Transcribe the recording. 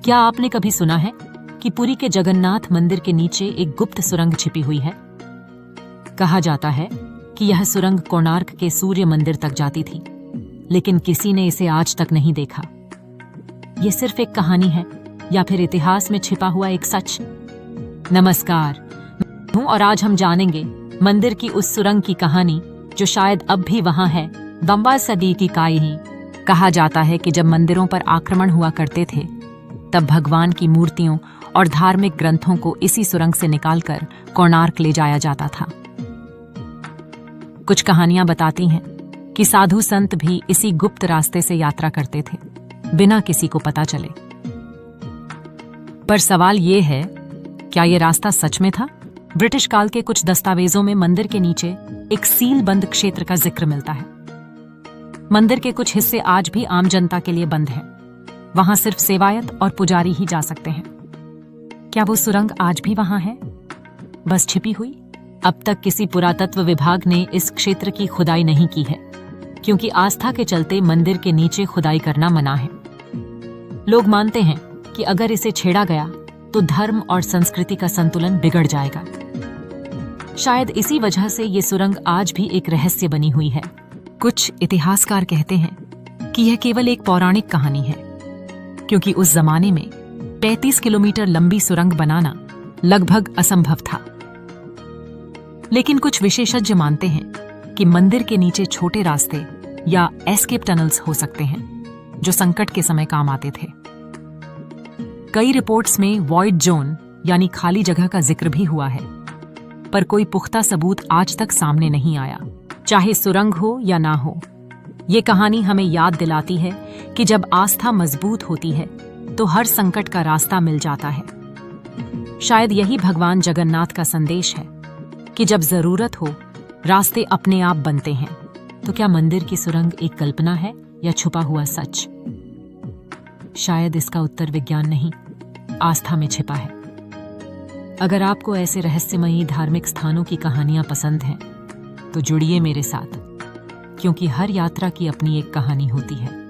क्या आपने कभी सुना है कि पुरी के जगन्नाथ मंदिर के नीचे एक गुप्त सुरंग छिपी हुई है? कहा जाता है कि यह सुरंग कोणार्क के सूर्य मंदिर तक जाती थी, लेकिन किसी ने इसे आज तक नहीं देखा। यह सिर्फ एक कहानी है या फिर इतिहास में छिपा हुआ एक सच? नमस्कार, मैं हूं और आज हम जानेंगे मंदिर की उस सुरंग की कहानी जो शायद अब भी वहां है। बम्बा सदी की काई। कहा जाता है कि जब मंदिरों पर आक्रमण हुआ करते थे, तब भगवान की मूर्तियों और धार्मिक ग्रंथों को इसी सुरंग से निकालकर कोणार्क ले जाया जाता था। कुछ कहानियां बताती हैं कि साधु संत भी इसी गुप्त रास्ते से यात्रा करते थे, बिना किसी को पता चले। पर सवाल ये है, क्या ये रास्ता सच में था? ब्रिटिश काल के कुछ दस्तावेजों में मंदिर के नीचे एक सील बंद क्षेत्र का जिक्र मिलता है। मंदिर के कुछ हिस्से आज भी आम जनता के लिए बंद हैं। वहां सिर्फ सेवायत और पुजारी ही जा सकते हैं। क्या वो सुरंग आज भी वहां है, बस छिपी हुई? अब तक किसी पुरातत्व विभाग ने इस क्षेत्र की खुदाई नहीं की है, क्योंकि आस्था के चलते मंदिर के नीचे खुदाई करना मना है। लोग मानते हैं कि अगर इसे छेड़ा गया तो धर्म और संस्कृति का संतुलन बिगड़ जाएगा। शायद इसी वजह से ये सुरंग आज भी एक रहस्य बनी हुई है। कुछ इतिहासकार कहते हैं कि यह केवल एक पौराणिक कहानी है, क्योंकि उस जमाने में 35 किलोमीटर लंबी सुरंग बनाना लगभग असंभव था। लेकिन कुछ विशेषज्ञ मानते हैं कि मंदिर के नीचे छोटे रास्ते या एस्केप टनल्स हो सकते हैं, जो संकट के समय काम आते थे। कई रिपोर्ट्स में वॉइड जोन यानी खाली जगह का जिक्र भी हुआ है, पर कोई पुख्ता सबूत आज तक सामने नहीं आया। चाहे सुरंग हो या ना हो, ये कहानी हमें याद दिलाती है कि जब आस्था मजबूत होती है तो हर संकट का रास्ता मिल जाता है। शायद यही भगवान जगन्नाथ का संदेश है कि जब जरूरत हो, रास्ते अपने आप बनते हैं। तो क्या मंदिर की सुरंग एक कल्पना है या छुपा हुआ सच? शायद इसका उत्तर विज्ञान नहीं, आस्था में छिपा है। अगर आपको ऐसे रहस्यमयी धार्मिक स्थानों की कहानियां पसंद हैं, तो जुड़िए मेरे साथ, क्योंकि हर यात्रा की अपनी एक कहानी होती है।